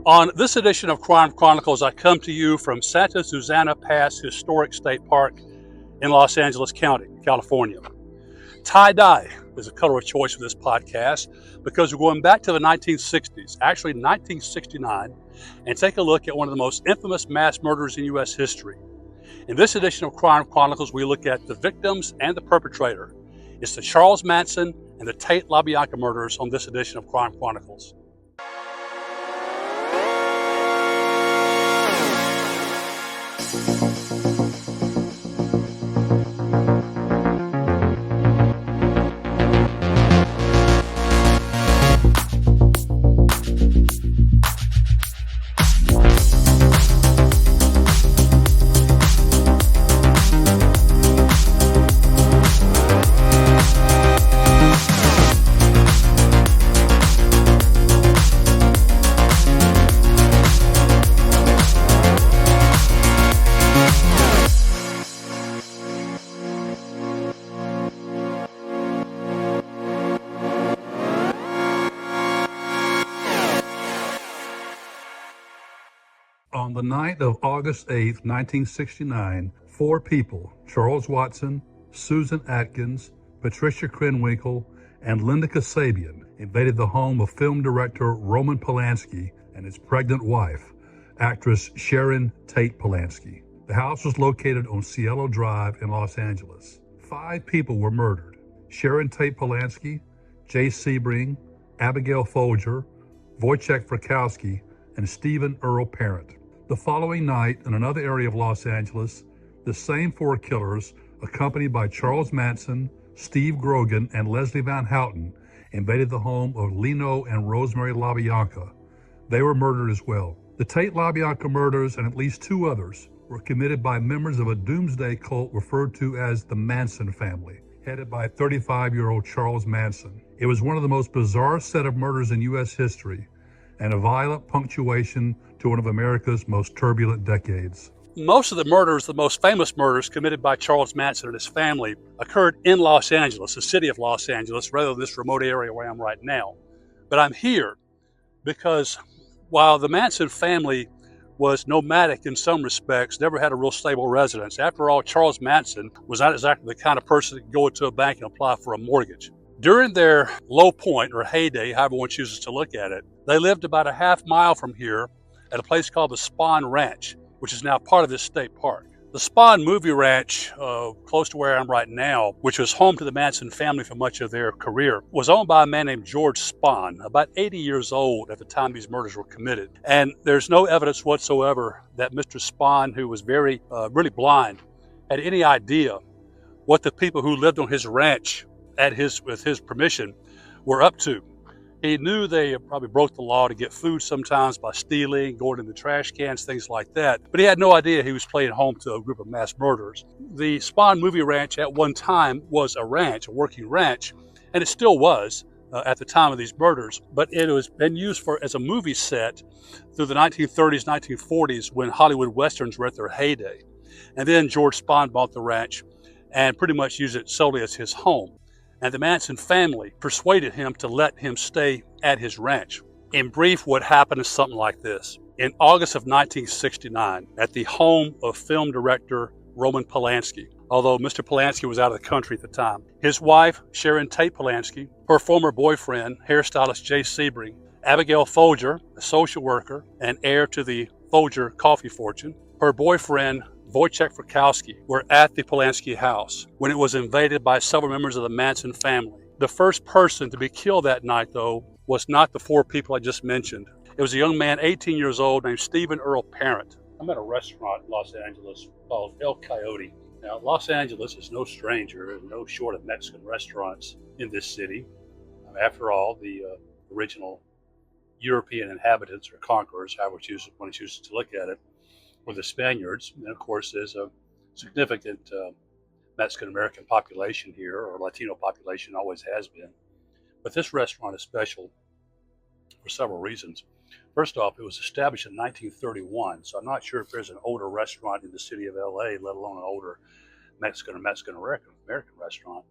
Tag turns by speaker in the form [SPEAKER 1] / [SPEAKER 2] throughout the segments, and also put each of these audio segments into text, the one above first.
[SPEAKER 1] On this edition of Crime Chronicles, I come to you from Santa Susana Pass Historic State Park in Los Angeles County, California. Tie-dye is a color of choice for this podcast because we're going back to the 1960s, actually 1969, and take a look at one of the most infamous mass murders in U.S. history. In this edition of Crime Chronicles, we look at the victims and the perpetrator. It's the Charles Manson and the Tate LaBianca murders on this edition of Crime Chronicles.
[SPEAKER 2] On the night of August 8, 1969, four people, Charles Watson, Susan Atkins, Patricia Krenwinkel, and Linda Kasabian, invaded the home of film director Roman Polanski and his pregnant wife, actress Sharon Tate Polanski. The house was located on Cielo Drive in Los Angeles. 5 people were murdered: Sharon Tate Polanski, Jay Sebring, Abigail Folger, Wojciech Frykowski, and Stephen Earl Parent. The following night, in another area of Los Angeles, the same 4 killers, accompanied by Charles Manson, Steve Grogan, and Leslie Van Houten, invaded the home of Lino and Rosemary LaBianca. They were murdered as well. The Tate LaBianca murders and at least 2 others were committed by members of a doomsday cult referred to as the Manson family, headed by 35-year-old Charles Manson. It was one of the most bizarre set of murders in U.S. history, and a violent punctuation to one of America's most turbulent decades.
[SPEAKER 1] Most of the murders, the most famous murders committed by Charles Manson and his family, occurred in Los Angeles, the city of Los Angeles, rather than this remote area where I am right now. But I'm here because while the Manson family was nomadic in some respects, never had a real stable residence. After all, Charles Manson was not exactly the kind of person that could go into a bank and apply for a mortgage. During their low point, or heyday, however one chooses to look at it, they lived about a half mile from here at a place called the Spahn Ranch, which is now part of this state park. The Spahn Movie Ranch, close to where I am right now, which was home to the Manson family for much of their career, was owned by a man named George Spahn, about 80 years old at the time these murders were committed. And there's no evidence whatsoever that Mr. Spahn, who was really blind, had any idea what the people who lived on his ranch with his permission were up to. He knew they probably broke the law to get food sometimes by stealing, going in the trash cans, things like that. But he had no idea he was playing home to a group of mass murderers. The Spahn Movie Ranch at one time was a ranch, a working ranch, and it still was at the time of these murders. But it was been used as a movie set through the 1930s, 1940s when Hollywood Westerns were at their heyday. And then George Spahn bought the ranch and pretty much used it solely as his home. And the Manson family persuaded him to let him stay at his ranch. In brief, what happened is something like this. In August of 1969, at the home of film director Roman Polanski, although Mr. Polanski was out of the country at the time, his wife, Sharon Tate Polanski, her former boyfriend, hairstylist Jay Sebring, Abigail Folger, a social worker and heir to the Folger coffee fortune, her boyfriend, Wojciech Frykowski, were at the Polanski house when it was invaded by several members of the Manson family. The first person to be killed that night, though, was not the 4 people I just mentioned. It was a young man, 18 years old, named Stephen Earl Parent. I'm at a restaurant in Los Angeles called El Coyote. Now, Los Angeles is no stranger and no short of Mexican restaurants in this city. After all, the original European inhabitants or conquerors, however one chooses to look at it, were the Spaniards. And of course, there's a significant Mexican-American population here, or Latino population, always has been. But this restaurant is special for several reasons. First off, it was established in 1931, so I'm not sure if there's an older restaurant in the city of LA, let alone an older Mexican or Mexican-American restaurant.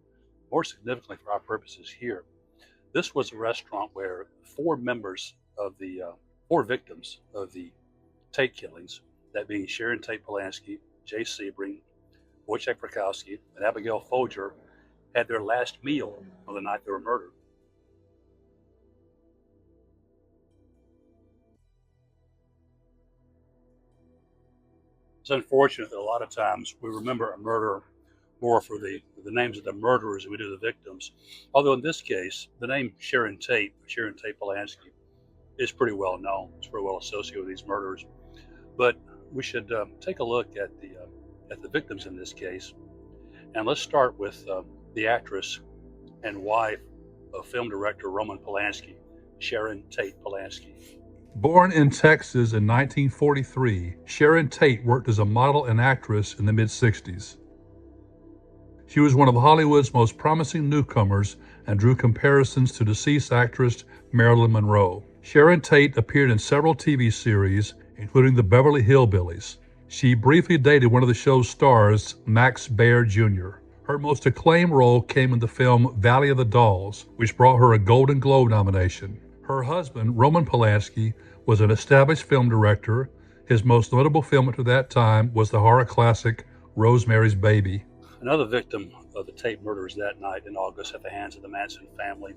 [SPEAKER 1] More significantly for our purposes here, this was a restaurant where 4 members of the 4 victims of the Tate killings, that being Sharon Tate Polanski, Jay Sebring, Wojciech Frykowski, and Abigail Folger, had their last meal on the night they were murdered. It's unfortunate that a lot of times we remember a murder more for the names of the murderers than we do the victims. Although in this case, the name Sharon Tate Polanski, is pretty well known. It's very well associated with these murders. But we should take a look at the victims in this case, and let's start with the actress and wife of film director Roman Polanski, Sharon Tate Polanski.
[SPEAKER 2] Born in Texas in 1943, Sharon Tate worked as a model and actress in the mid-60s. She was one of Hollywood's most promising newcomers and drew comparisons to deceased actress Marilyn Monroe. Sharon Tate appeared in several TV series, including The Beverly Hillbillies. She briefly dated one of the show's stars, Max Baer Jr. Her most acclaimed role came in the film Valley of the Dolls, which brought her a Golden Globe nomination. Her husband, Roman Polanski, was an established film director. His most notable film at that time was the horror classic Rosemary's Baby.
[SPEAKER 1] Another victim of the Tate murders that night in August at the hands of the Manson family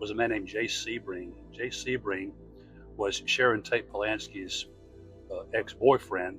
[SPEAKER 1] was a man named Jay Sebring. Jay Sebring was Sharon Tate Polanski's ex-boyfriend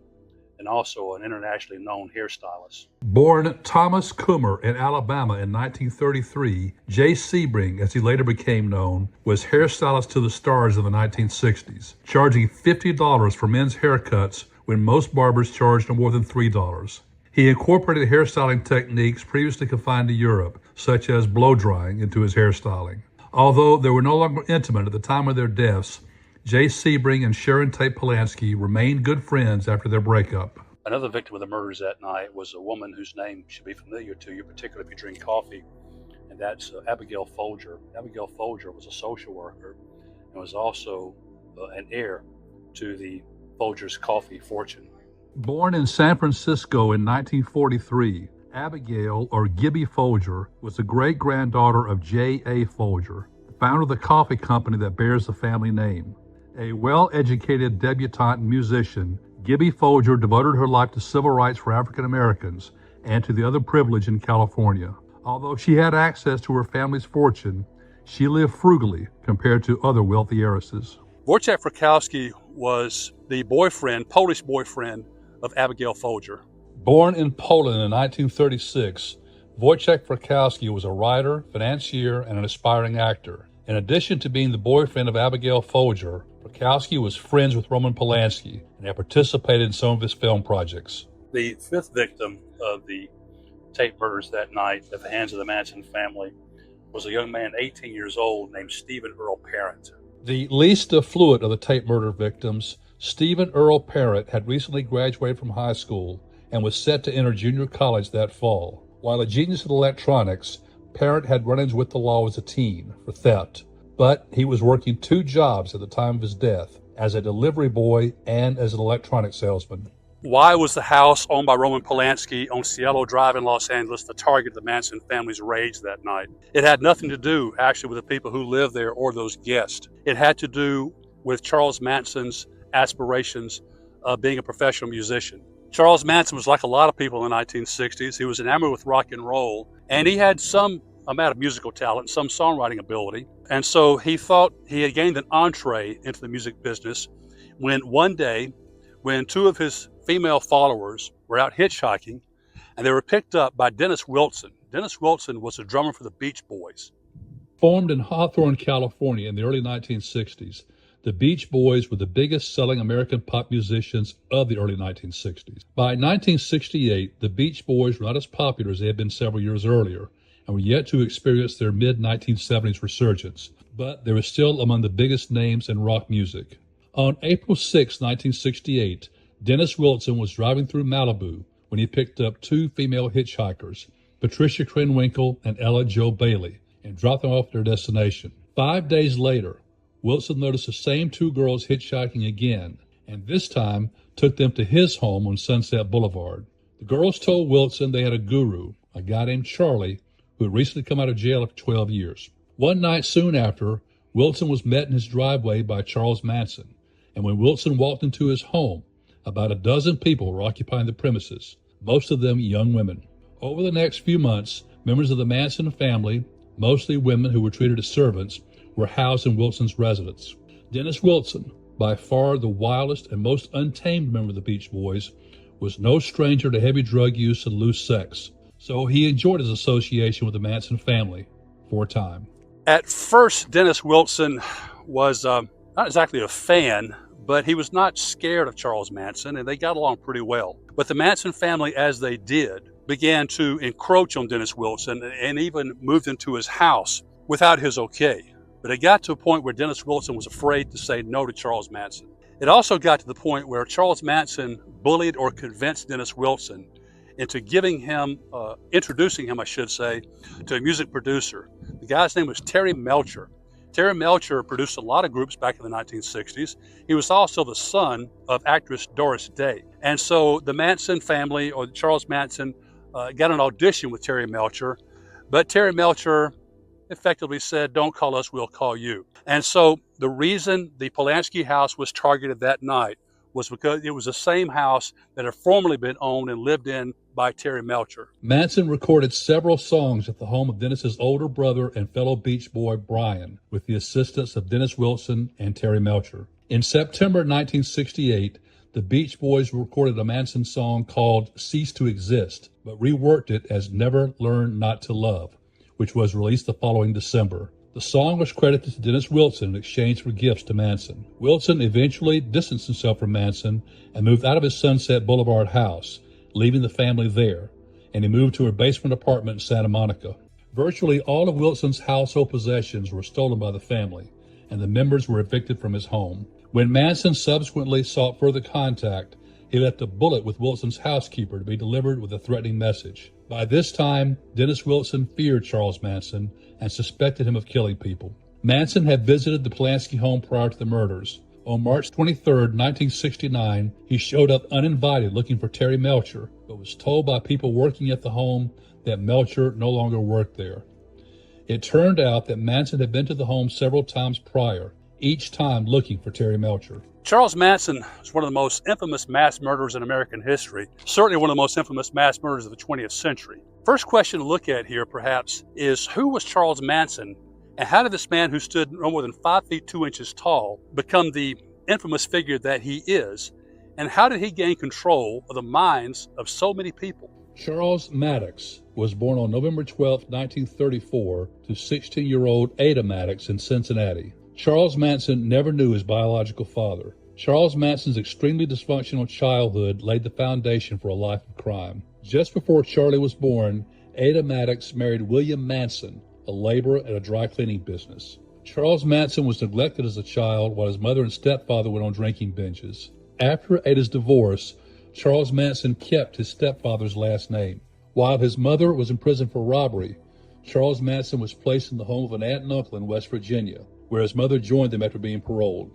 [SPEAKER 1] and also an internationally known hairstylist.
[SPEAKER 2] Born Thomas Coomer in Alabama in 1933, Jay Sebring, as he later became known, was hairstylist to the stars in the 1960s, charging $50 for men's haircuts when most barbers charged no more than $3. He incorporated hairstyling techniques previously confined to Europe, such as blow-drying, into his hairstyling. Although they were no longer intimate at the time of their deaths, Jay Sebring and Sharon Tate Polanski remained good friends after their breakup.
[SPEAKER 1] Another victim of the murders that night was a woman whose name should be familiar to you, particularly if you drink coffee, and that's Abigail Folger. Abigail Folger was a social worker and was also an heir to the Folger's coffee fortune.
[SPEAKER 2] Born in San Francisco in 1943, Abigail, or Gibby Folger, was the great-granddaughter of J.A. Folger, the founder of the coffee company that bears the family name. A well-educated debutante musician, Gibby Folger devoted her life to civil rights for African Americans and to the other privilege in California. Although she had access to her family's fortune, she lived frugally compared to other wealthy heiresses.
[SPEAKER 1] Wojciech Frykowski was the Polish boyfriend of Abigail Folger.
[SPEAKER 2] Born in Poland in 1936, Wojciech Frykowski was a writer, financier, and an aspiring actor. In addition to being the boyfriend of Abigail Folger, Frykowski was friends with Roman Polanski and had participated in some of his film projects.
[SPEAKER 1] The 5th victim of the Tate murders that night at the hands of the Manson family was a young man 18 years old named Stephen Earl Parent.
[SPEAKER 2] The least affluent of the Tate murder victims, Stephen Earl Parent had recently graduated from high school and was set to enter junior college that fall. While a genius at electronics, Parent had run-ins with the law as a teen for theft, but he was working 2 jobs at the time of his death, as a delivery boy and as an electronics salesman.
[SPEAKER 1] Why was the house owned by Roman Polanski on Cielo Drive in Los Angeles the target of the Manson family's rage that night? It had nothing to do, actually, with the people who lived there or those guests. It had to do with Charles Manson's aspirations of being a professional musician. Charles Manson was like a lot of people in the 1960s. He was enamored with rock and roll, and he had some amount of musical talent, some songwriting ability. And so he thought he had gained an entree into the music business when one day, when 2 of his female followers were out hitchhiking, and they were picked up by Dennis Wilson. Dennis Wilson was a drummer for the Beach Boys.
[SPEAKER 2] Formed in Hawthorne, California in the early 1960s, the Beach Boys were the biggest selling American pop musicians of the early 1960s. By 1968, the Beach Boys were not as popular as they had been several years earlier, and were yet to experience their mid-1970s resurgence, but they were still among the biggest names in rock music. On April 6, 1968, Dennis Wilson was driving through Malibu when he picked up 2 female hitchhikers, Patricia Krenwinkel and Ella Jo Bailey, and dropped them off at their destination. 5 days later, Wilson noticed the same 2 girls hitchhiking again, and this time took them to his home on Sunset Boulevard. The girls told Wilson they had a guru, a guy named Charlie, who had recently come out of jail after 12 years. One night soon after, Wilson was met in his driveway by Charles Manson, and when Wilson walked into his home, about a dozen people were occupying the premises, most of them young women. Over the next few months, members of the Manson family, mostly women who were treated as servants, were housed in Wilson's residence. Dennis Wilson, by far the wildest and most untamed member of the Beach Boys, was no stranger to heavy drug use and loose sex, so he enjoyed his association with the Manson family for a time.
[SPEAKER 1] At first, Dennis Wilson was not exactly a fan, but he was not scared of Charles Manson, and they got along pretty well. But the Manson family, as they did, began to encroach on Dennis Wilson and even moved into his house without his okay. But it got to a point where Dennis Wilson was afraid to say no to Charles Manson. It also got to the point where Charles Manson bullied or convinced Dennis Wilson into introducing him, I should say, to a music producer. The guy's name was Terry Melcher. Terry Melcher produced a lot of groups back in the 1960s. He was also the son of actress Doris Day. And so the Manson family, or Charles Manson, got an audition with Terry Melcher, but Terry Melcher effectively said, "Don't call us, we'll call you." And so the reason the Polanski house was targeted that night was because it was the same house that had formerly been owned and lived in by Terry Melcher.
[SPEAKER 2] Manson recorded several songs at the home of Dennis's older brother and fellow Beach Boy Brian, with the assistance of Dennis Wilson and Terry Melcher. In September 1968, the Beach Boys recorded a Manson song called "Cease to Exist," but reworked it as "Never Learn Not to Love," which was released the following December. The song was credited to Dennis Wilson in exchange for gifts to Manson. Wilson eventually distanced himself from Manson and moved out of his Sunset Boulevard house, leaving the family there, and he moved to a basement apartment in Santa Monica. Virtually all of Wilson's household possessions were stolen by the family, and the members were evicted from his home. When Manson subsequently sought further contact, he left a bullet with Wilson's housekeeper to be delivered with a threatening message. By this time, Dennis Wilson feared Charles Manson and suspected him of killing people. Manson had visited the Polanski home prior to the murders. On March 23, 1969, he showed up uninvited looking for Terry Melcher, but was told by people working at the home that Melcher no longer worked there. It turned out that Manson had been to the home several times prior, each time looking for Terry Melcher.
[SPEAKER 1] Charles Manson was one of the most infamous mass murderers in American history, certainly one of the most infamous mass murderers of the 20th century. First question to look at here, perhaps, is who was Charles Manson, and how did this man who stood no more than 5 feet 2 inches tall become the infamous figure that he is, and how did he gain control of the minds of so many people?
[SPEAKER 2] Charles Maddox was born on November 12, 1934, to 16-year-old Ada Maddox in Cincinnati. Charles Manson never knew his biological father. Charles Manson's extremely dysfunctional childhood laid the foundation for a life of crime. Just before Charlie was born, Ada Maddox married William Manson, a laborer at a dry cleaning business. Charles Manson was neglected as a child while his mother and stepfather went on drinking binges. After Ada's divorce, Charles Manson kept his stepfather's last name. While his mother was in prison for robbery, Charles Manson was placed in the home of an aunt and uncle in West Virginia, where his mother joined them after being paroled.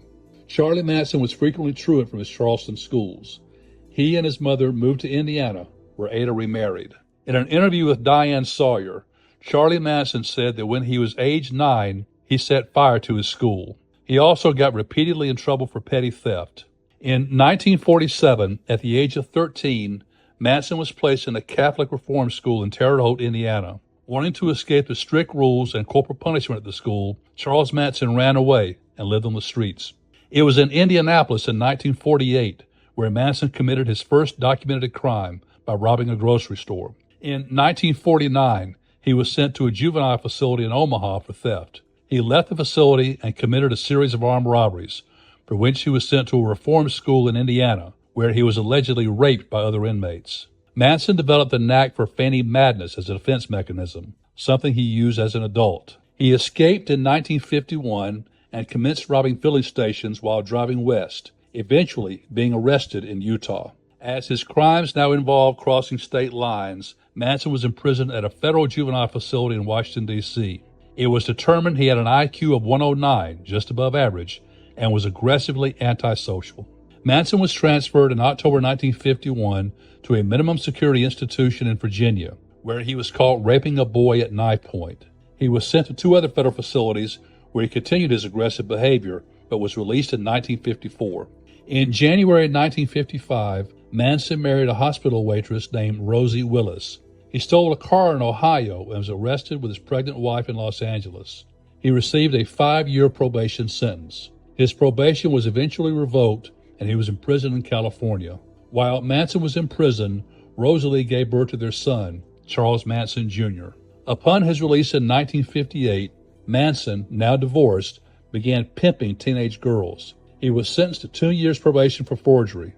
[SPEAKER 2] Charlie Manson was frequently truant from his Charleston schools. He and his mother moved to Indiana, where Ada remarried. In an interview with Diane Sawyer, Charlie Manson said that when he was age 9, he set fire to his school. He also got repeatedly in trouble for petty theft. In 1947, at the age of 13, Manson was placed in a Catholic reform school in Terre Haute, Indiana. Wanting to escape the strict rules and corporal punishment at the school, Charles Manson ran away and lived on the streets. It was in Indianapolis in 1948 where Manson committed his first documented crime by robbing a grocery store. In 1949, he was sent to a juvenile facility in Omaha for theft. He left the facility and committed a series of armed robberies, for which he was sent to a reform school in Indiana, where he was allegedly raped by other inmates. Manson developed a knack for feigning madness as a defense mechanism, something he used as an adult. He escaped in 1951 and commenced robbing filling stations while driving west, eventually being arrested in Utah. As his crimes now involved crossing state lines, Manson was imprisoned at a federal juvenile facility in Washington, D.C. It was determined he had an IQ of 109, just above average, and was aggressively antisocial. Manson was transferred in October 1951 to a minimum security institution in Virginia, where he was caught raping a boy at knife point. He was sent to 2 other federal facilities where he continued his aggressive behavior but was released in 1954. In January 1955, Manson married a hospital waitress named Rosie Willis. He stole a car in Ohio and was arrested with his pregnant wife in Los Angeles. He received a 5-year probation sentence. His probation was eventually revoked, and he was imprisoned in California. While Manson was in prison, Rosalie gave birth to their son, Charles Manson Jr. Upon his release in 1958, Manson, now divorced, began pimping teenage girls. He was sentenced to 2 years probation for forgery.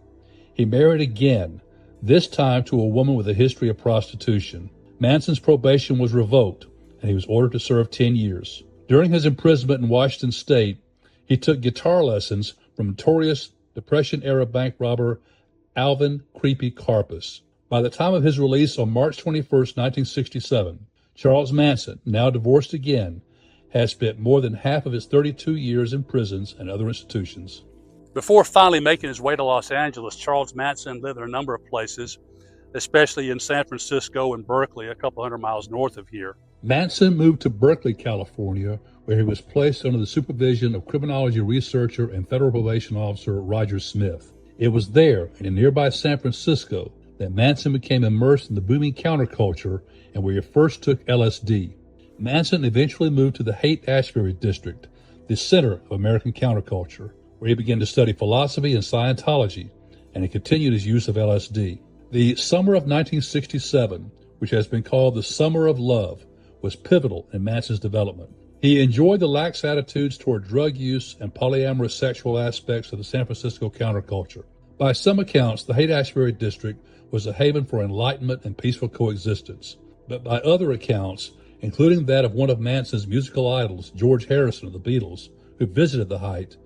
[SPEAKER 2] He married again, this time to a woman with a history of prostitution. Manson's probation was revoked, and he was ordered to serve 10 years. During his imprisonment in Washington State, he took guitar lessons from notorious Depression-era bank robber Alvin Creepy Karpis. By the time of his release on March 21, 1967, Charles Manson, now divorced again, has spent more than half of his 32 years in prisons and other institutions.
[SPEAKER 1] Before finally making his way to Los Angeles, Charles Manson lived in a number of places, especially in San Francisco and Berkeley, a couple hundred miles north of here.
[SPEAKER 2] Manson moved to Berkeley, California, where he was placed under the supervision of criminology researcher and federal probation officer Roger Smith. It was there, and in nearby San Francisco, that Manson became immersed in the booming counterculture and where he first took LSD. Manson eventually moved to the Haight-Ashbury district, the center of American counterculture, where he began to study philosophy and Scientology, and he continued his use of LSD. The summer of 1967, which has been called the Summer of Love, was pivotal in Manson's development. He enjoyed the lax attitudes toward drug use and polyamorous sexual aspects of the San Francisco counterculture. By some accounts, the Haight-Ashbury district was a haven for enlightenment and peaceful coexistence. But by other accounts, including that of one of Manson's musical idols, George Harrison of the Beatles, who visited the Haight,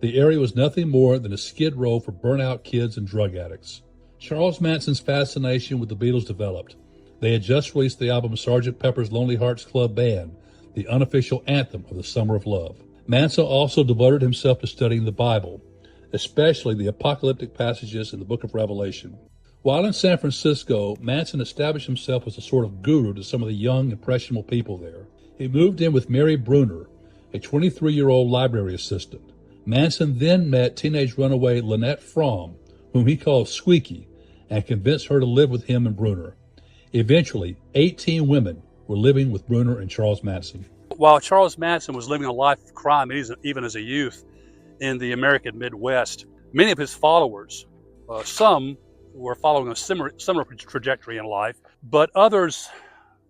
[SPEAKER 2] the area was nothing more than a skid row for burnout kids and drug addicts. Charles Manson's fascination with the Beatles developed. They had just released the album Sgt. Pepper's Lonely Hearts Club Band, the unofficial anthem of the Summer of Love. Manson also devoted himself to studying the Bible, especially the apocalyptic passages in the book of Revelation. While in San Francisco, Manson established himself as a sort of guru to some of the young, impressionable people there. He moved in with Mary Bruner, a 23-year-old library assistant. Manson then met teenage runaway Lynette Fromm, whom he called Squeaky, and convinced her to live with him and Bruner. Eventually, 18 women were living with Bruner and Charles Manson.
[SPEAKER 1] While Charles Manson was living a life of crime, even as a youth, in the American Midwest, many of his followers, some were following a similar trajectory in life, but others,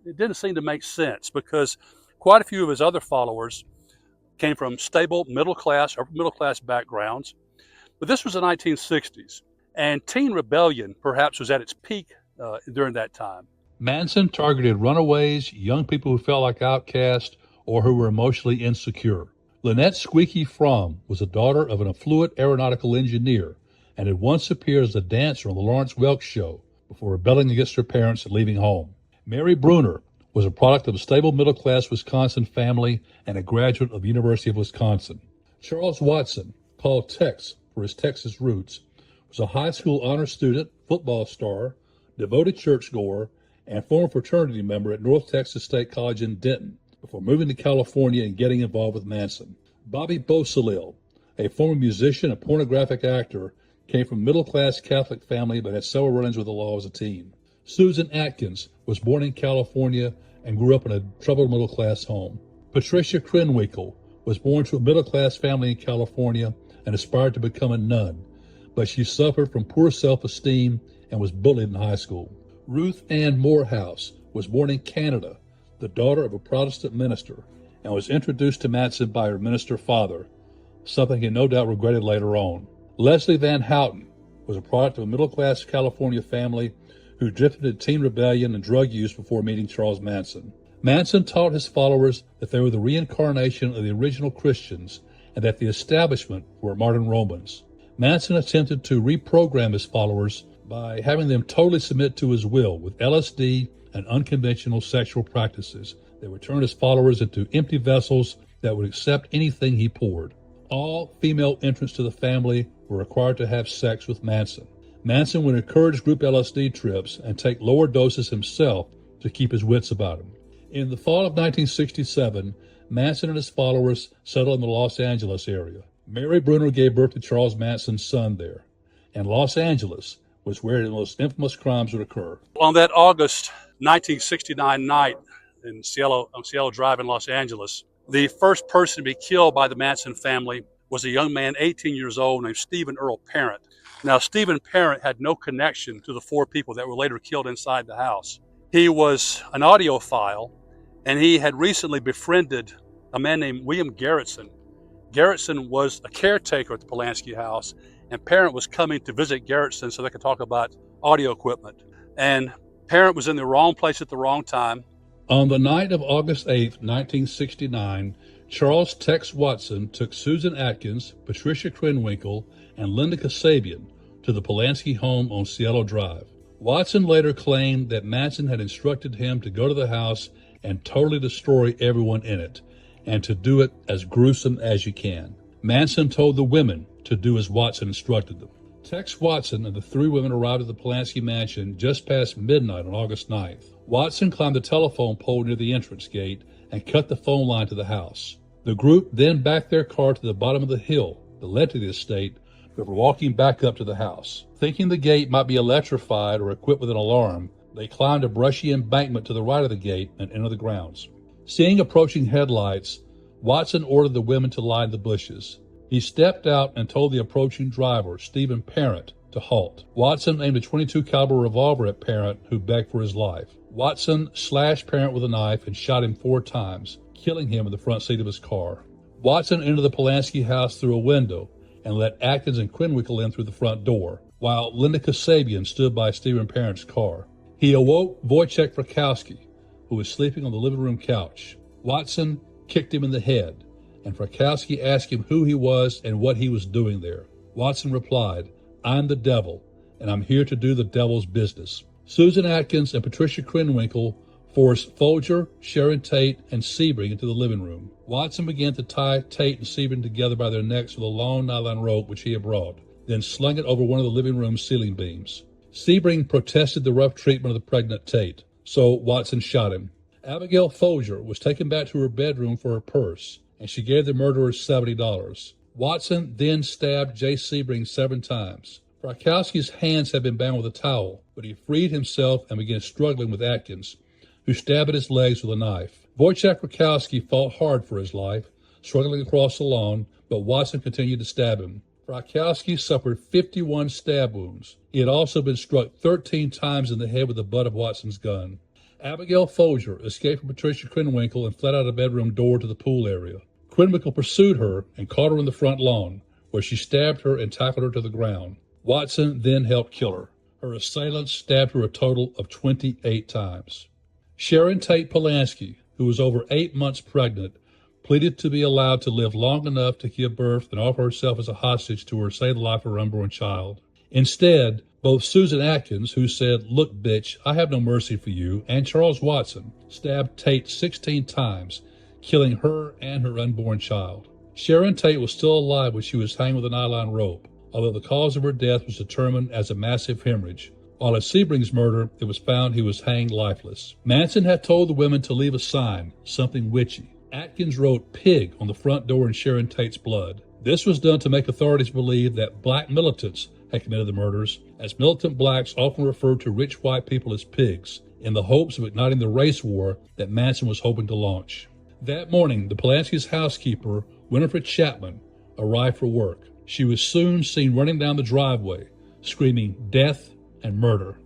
[SPEAKER 1] it didn't seem to make sense because quite a few of his other followers came from stable middle class backgrounds. But this was the 1960s, and teen rebellion perhaps was at its peak during that time.
[SPEAKER 2] Manson targeted runaways, young people who felt like outcasts, or who were emotionally insecure. Lynette Squeaky Fromm was the daughter of an affluent aeronautical engineer and had once appeared as a dancer on the Lawrence Welk Show before rebelling against her parents and leaving home. Mary Bruner was a product of a stable middle-class Wisconsin family and a graduate of the University of Wisconsin. Charles Watson, called Tex for his Texas roots, was a high school honor student, football star, devoted churchgoer, and former fraternity member at North Texas State College in Denton before moving to California and getting involved with Manson. Bobby Beausoleil, a former musician and pornographic actor, came from a middle-class Catholic family but had several run-ins with the law as a teen. Susan Atkins was born in California and grew up in a troubled middle-class home. Patricia Krenwinkel was born to a middle-class family in California and aspired to become a nun, but she suffered from poor self-esteem and was bullied in high school. Ruth Ann Morehouse was born in Canada, the daughter of a Protestant minister, and was introduced to Manson by her minister father, something he no doubt regretted later on. Leslie Van Houten was a product of a middle-class California family who drifted into teen rebellion and drug use before meeting Charles Manson. Manson taught his followers that they were the reincarnation of the original Christians and that the establishment were modern Romans. Manson attempted to reprogram his followers by having them totally submit to his will with LSD and unconventional sexual practices that would turn his followers into empty vessels that would accept anything he poured. All female entrants to the family were required to have sex with Manson. Manson would encourage group LSD trips and take lower doses himself to keep his wits about him. In the fall of 1967, Manson and his followers settled in the Los Angeles area. Mary Bruner gave birth to Charles Manson's son there, and Los Angeles was where the most infamous crimes would occur.
[SPEAKER 1] On that August 1969 night on Cielo Drive in Los Angeles, the first person to be killed by the Manson family was a young man, 18 years old, named Stephen Earl Parent. Now, Stephen Parent had no connection to the four people that were later killed inside the house. He was an audiophile, and he had recently befriended a man named William Garretson. Garretson was a caretaker at the Polanski house, and Parent was coming to visit Garretson so they could talk about audio equipment. And Parent was in the wrong place at the wrong time.
[SPEAKER 2] On the night of August 8, 1969, Charles Tex Watson took Susan Atkins, Patricia Krenwinkel, and Linda Kasabian to the Polanski home on Cielo Drive. Watson later claimed that Manson had instructed him to go to the house and totally destroy everyone in it, and to do it as gruesome as you can. Manson told the women to do as Watson instructed them. Tex Watson and the three women arrived at the Polanski mansion just past midnight on August 9th. Watson climbed the telephone pole near the entrance gate and cut the phone line to the house. The group then backed their car to the bottom of the hill that led to the estate before walking back up to the house. Thinking the gate might be electrified or equipped with an alarm, they climbed a brushy embankment to the right of the gate and entered the grounds. Seeing approaching headlights, Watson ordered the women to line the bushes. He stepped out and told the approaching driver, Stephen Parent, to halt. Watson aimed a .22 caliber revolver at Parent, who begged for his life. Watson slashed Parent with a knife and shot him 4 times, killing him in the front seat of his car. Watson entered the Polanski house through a window and let Atkins and Krenwinkel in through the front door, while Linda Kasabian stood by Stephen Parent's car. He awoke Wojciech Frykowski, who was sleeping on the living room couch. Watson kicked him in the head, and Frykowski asked him who he was and what he was doing there. Watson replied, "I'm the devil, and I'm here to do the devil's business." Susan Atkins and Patricia Krenwinkel forced Folger, Sharon Tate, and Sebring into the living room. Watson began to tie Tate and Sebring together by their necks with a long nylon rope which he had brought, then slung it over one of the living room's ceiling beams. Sebring protested the rough treatment of the pregnant Tate, so Watson shot him. Abigail Folger was taken back to her bedroom for her purse, and she gave the murderers $70. Watson then stabbed Jay Sebring 7 times. Frykowski's hands had been bound with a towel, but he freed himself and began struggling with Atkins, who stabbed at his legs with a knife. Wojciech Frykowski fought hard for his life, struggling across the lawn, but Watson continued to stab him. Frykowski suffered 51 stab wounds. He had also been struck 13 times in the head with the butt of Watson's gun. Abigail Folger escaped from Patricia Krenwinkel and fled out of the bedroom door to the pool area. Krenwinkel pursued her and caught her in the front lawn, where she stabbed her and tackled her to the ground. Watson then helped kill her. Her assailants stabbed her a total of 28 times. Sharon Tate Polanski, who was over 8 months pregnant, pleaded to be allowed to live long enough to give birth and offer herself as a hostage to her save the life of her unborn child. Instead, both Susan Atkins, who said, "Look, bitch, I have no mercy for you," and Charles Watson stabbed Tate 16 times, killing her and her unborn child. Sharon Tate was still alive when she was hanged with a nylon rope, although the cause of her death was determined as a massive hemorrhage. While at Sebring's murder, it was found he was hanged lifeless. Manson had told the women to leave a sign, something witchy. Atkins wrote "pig" on the front door in Sharon Tate's blood. This was done to make authorities believe that black militants had committed the murders, as militant blacks often referred to rich white people as pigs, in the hopes of igniting the race war that Manson was hoping to launch. That morning, the Polanski's housekeeper, Winifred Chapman, arrived for work. She was soon seen running down the driveway, screaming death and murder.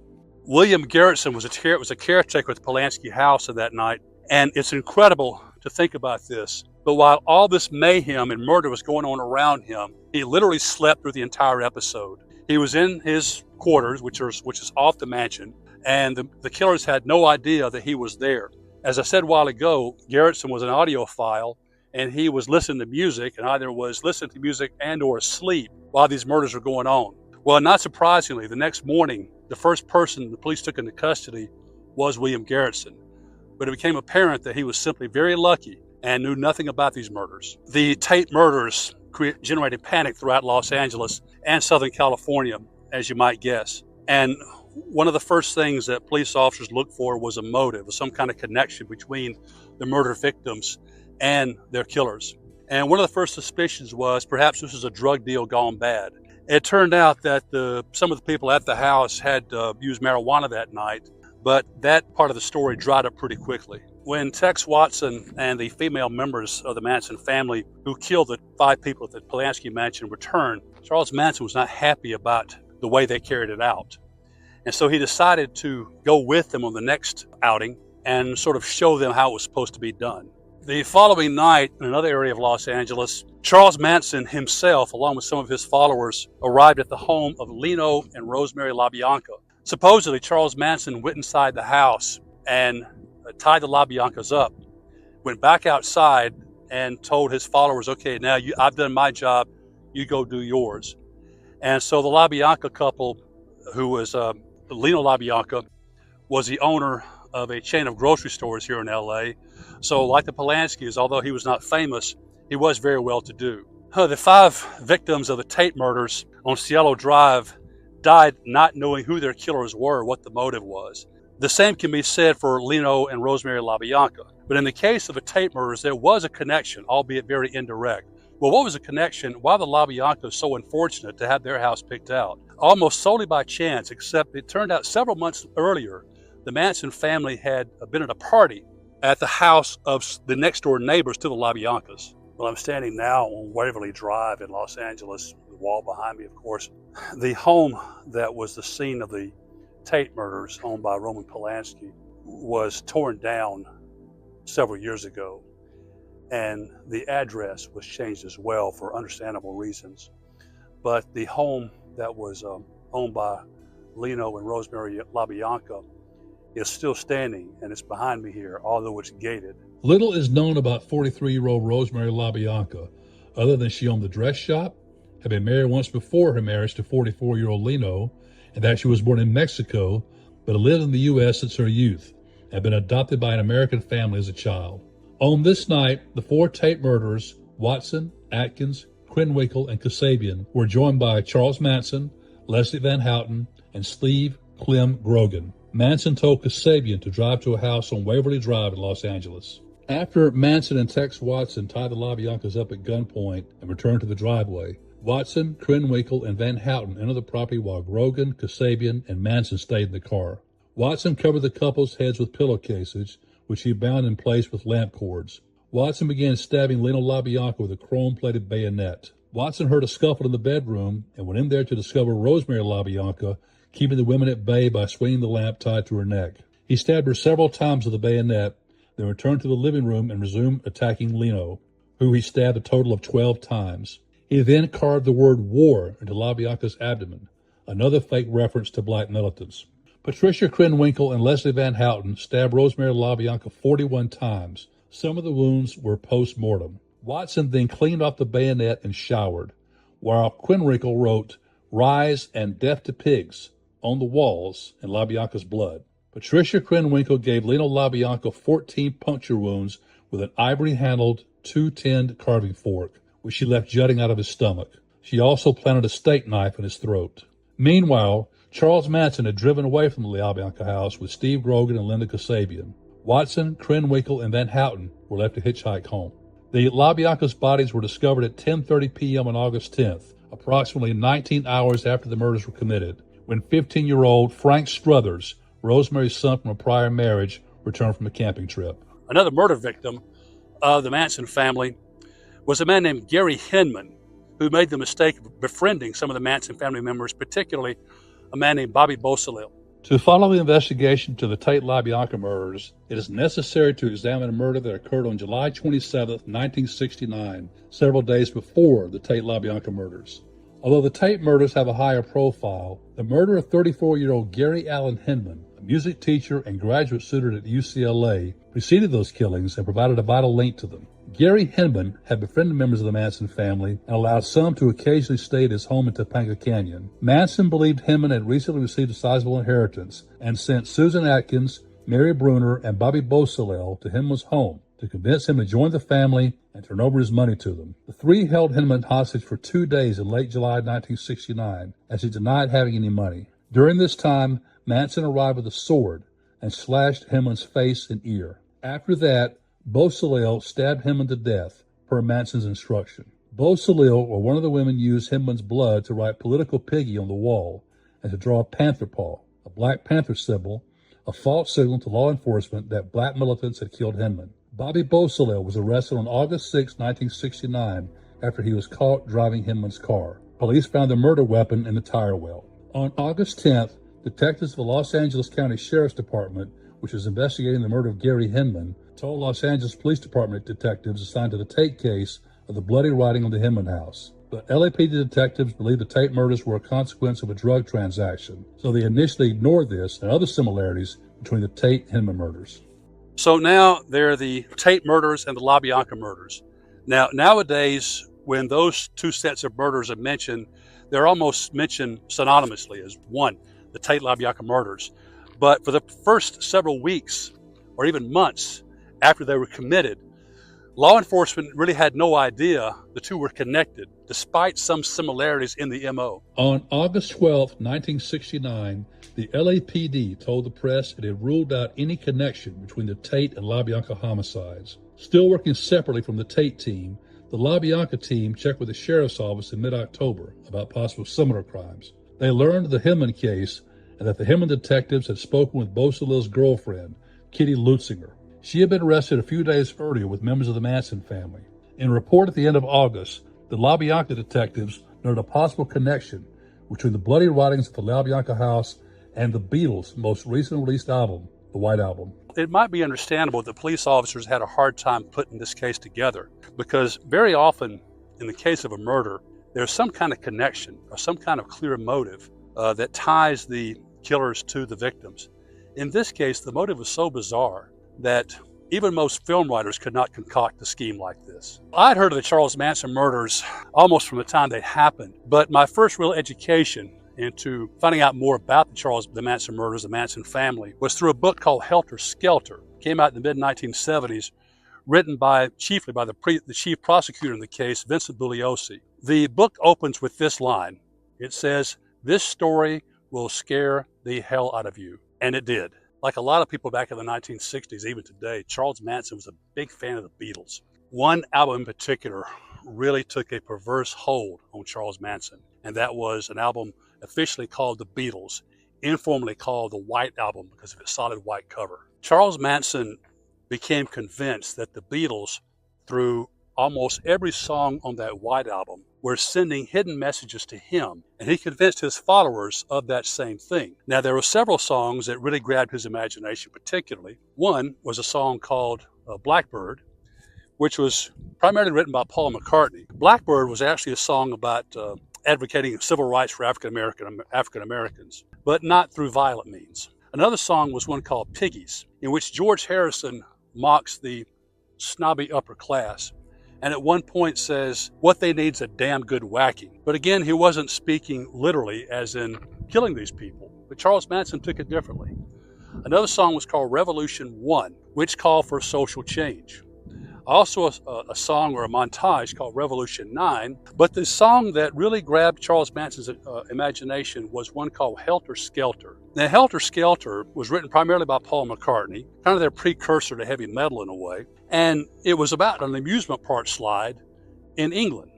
[SPEAKER 1] William Garretson was a caretaker at the Polanski house at that night, and it's incredible to think about this. But while all this mayhem and murder was going on around him, he literally slept through the entire episode. He was in his quarters, which is off the mansion, and the killers had no idea that he was there. As I said a while ago, Garretson was an audiophile, and he was listening to music, and either was listening to music and or asleep while these murders were going on. Well, not surprisingly, the next morning, the first person the police took into custody was William Garretson. But it became apparent that he was simply very lucky and knew nothing about these murders. The Tate murders generated panic throughout Los Angeles and Southern California, as you might guess. And one of the first things that police officers looked for was a motive, some kind of connection between the murder victims and their killers. And one of the first suspicions was perhaps this was a drug deal gone bad. It turned out that some of the people at the house had used marijuana that night, but that part of the story dried up pretty quickly. When Tex Watson and the female members of the Manson family who killed the 5 people at the Polanski mansion returned, Charles Manson was not happy about the way they carried it out. And so he decided to go with them on the next outing and sort of show them how it was supposed to be done. The following night, in another area of Los Angeles, Charles Manson himself, along with some of his followers, arrived at the home of Leno and Rosemary LaBianca. Supposedly, Charles Manson went inside the house and tied the LaBiancas up, went back outside and told his followers, okay, now I've done my job, you go do yours. And so the LaBianca couple, who was Leno LaBianca, was the owner of a chain of grocery stores here in LA. So like the Polanskis, although he was not famous, he was very well to do. The 5 victims of the Tate murders on Cielo Drive died not knowing who their killers were, what the motive was. The same can be said for Leno and Rosemary LaBianca. But in the case of the Tate murders, there was a connection, albeit very indirect. Well, what was the connection? Why the LaBiancas were so unfortunate to have their house picked out? Almost solely by chance, except it turned out several months earlier, the Manson family had been at a party at the house of the next door neighbors to the LaBiancas. Well, I'm standing now on Waverly Drive in Los Angeles, the wall behind me, of course. The home that was the scene of the Tate murders, owned by Roman Polanski, was torn down several years ago, and the address was changed as well for understandable reasons. But the home that was owned by Leno and Rosemary LaBianca is still standing, and it's behind me here, although it's gated.
[SPEAKER 2] Little is known about 43-year-old Rosemary LaBianca, other than she owned the dress shop, had been married once before her marriage to 44-year-old Leno, and that she was born in Mexico, but lived in the U.S. since her youth, and had been adopted by an American family as a child. On this night, the 4 Tate murderers, Watson, Atkins, Krenwinkel, and Kasabian, were joined by Charles Manson, Leslie Van Houten, and Steve Clem Grogan. Manson told Kasabian to drive to a house on Waverly Drive in Los Angeles. After Manson and Tex Watson tied the LaBiancas up at gunpoint and returned to the driveway, Watson, Krenwinkel, and Van Houten entered the property while Grogan, Kasabian, and Manson stayed in the car. Watson covered the couple's heads with pillowcases, which he bound in place with lamp cords. Watson began stabbing Leno LaBianca with a chrome-plated bayonet. Watson heard a scuffle in the bedroom and went in there to discover Rosemary LaBianca keeping the women at bay by swinging the lamp tied to her neck. He stabbed her several times with the bayonet, then returned to the living room and resumed attacking Leno, who he stabbed a total of 12 times. He then carved the word war into LaBianca's abdomen, another fake reference to black militants. Patricia Krenwinkel and Leslie Van Houten stabbed Rosemary LaBianca 41 times. Some of the wounds were post-mortem. Watson then cleaned off the bayonet and showered, while Krenwinkel wrote, "Rise and death to pigs," on the walls in LaBianca's blood. Patricia Krenwinkel gave Leno LaBianca 14 puncture wounds with an ivory-handled, 2-tinned carving fork, which she left jutting out of his stomach. She also planted a steak knife in his throat. Meanwhile, Charles Manson had driven away from the LaBianca house with Steve Grogan and Linda Kasabian. Watson, Krenwinkel, and Van Houten were left to hitchhike home. The LaBianca's bodies were discovered at 10:30 p.m. on August 10th, approximately 19 hours after the murders were committed, when 15-year-old Frank Struthers, Rosemary's son from a prior marriage, returned from a camping trip.
[SPEAKER 1] Another murder victim of the Manson family was a man named Gary Hinman, who made the mistake of befriending some of the Manson family members, particularly a man named Bobby Beausoleil.
[SPEAKER 2] To follow the investigation to the Tate LaBianca murders, it is necessary to examine a murder that occurred on July 27, 1969, several days before the Tate LaBianca murders. Although the Tate murders have a higher profile, the murder of 34-year-old Gary Allen Hinman, a music teacher and graduate student at UCLA, preceded those killings and provided a vital link to them. Gary Hinman had befriended members of the Manson family and allowed some to occasionally stay at his home in Topanga Canyon. Manson believed Hinman had recently received a sizable inheritance and sent Susan Atkins, Mary Bruner, and Bobby Beausoleil to Hinman's home to convince him to join the family and turn over his money to them. The three held Hinman hostage for 2 days in late July 1969 as he denied having any money. During this time, Manson arrived with a sword and slashed Hinman's face and ear. After that, Beausoleil stabbed Hinman to death, per Manson's instruction. Beau Salil, or one of the women, used Hinman's blood to write "Political Piggy" on the wall and to draw a panther paw, a Black Panther symbol, a false signal to law enforcement that black militants had killed Hinman. Bobby Beau Salil was arrested on August 6, 1969, after he was caught driving Hinman's car. Police found the murder weapon in the tire well. On August 10th, detectives of the Los Angeles County Sheriff's Department, which was investigating the murder of Gary Hinman, told Los Angeles Police Department detectives assigned to the Tate case of the bloody writing on the Hinman house. But LAPD detectives believed the Tate murders were a consequence of a drug transaction, so they initially ignored this and other similarities between the Tate and Hinman murders.
[SPEAKER 1] So now there are the Tate murders and the LaBianca murders. Now, nowadays, when those two sets of murders are mentioned, they're almost mentioned synonymously as one, the Tate LaBianca murders. But for the first several weeks or even months after they were committed, law enforcement really had no idea the two were connected, despite some similarities in the MO.
[SPEAKER 2] On August 12, 1969, the LAPD told the press it had ruled out any connection between the Tate and LaBianca homicides. Still working separately from the Tate team, the LaBianca team checked with the sheriff's office in mid-October about possible similar crimes. They learned of the Hinman case and that the Hinman detectives had spoken with Beau Salil's girlfriend, Kitty Lutzinger. She had been arrested a few days earlier with members of the Manson family. In a report at the end of August, the LaBianca detectives noted a possible connection between the bloody writings at the LaBianca house and the Beatles' most recently released album, the White Album.
[SPEAKER 1] It might be understandable that police officers had a hard time putting this case together, because very often in the case of a murder, there's some kind of connection or some kind of clear motive that ties the killers to the victims. In this case, the motive was so bizarre that even most film writers could not concoct a scheme like this. I'd heard of the Charles Manson murders almost from the time they happened, but my first real education into finding out more about the Manson murders, the Manson family, was through a book called Helter Skelter. It came out in the mid-1970s, written chiefly by the chief prosecutor in the case, Vincent Bugliosi. The book opens with this line. It says, "This story will scare the hell out of you." And it did. Like a lot of people back in the 1960s, even today, Charles Manson was a big fan of the Beatles. One album in particular really took a perverse hold on Charles Manson, and that was an album officially called The Beatles, informally called the White Album because of its solid white cover. Charles Manson became convinced that the Beatles, through almost every song on that White Album, were sending hidden messages to him, and he convinced his followers of that same thing. Now, there were several songs that really grabbed his imagination particularly. One was a song called Blackbird, which was primarily written by Paul McCartney. Blackbird was actually a song about advocating civil rights for African Americans, but not through violent means. Another song was one called Piggies, in which George Harrison mocks the snobby upper class, and at one point says, what they need is a damn good whacking. But again, he wasn't speaking literally as in killing these people, but Charles Manson took it differently. Another song was called Revolution 1, which called for social change. Also a song or a montage called Revolution 9, but the song that really grabbed Charles Manson's imagination was one called Helter Skelter. Now, Helter Skelter was written primarily by Paul McCartney, kind of their precursor to heavy metal in a way, and it was about an amusement park slide in England.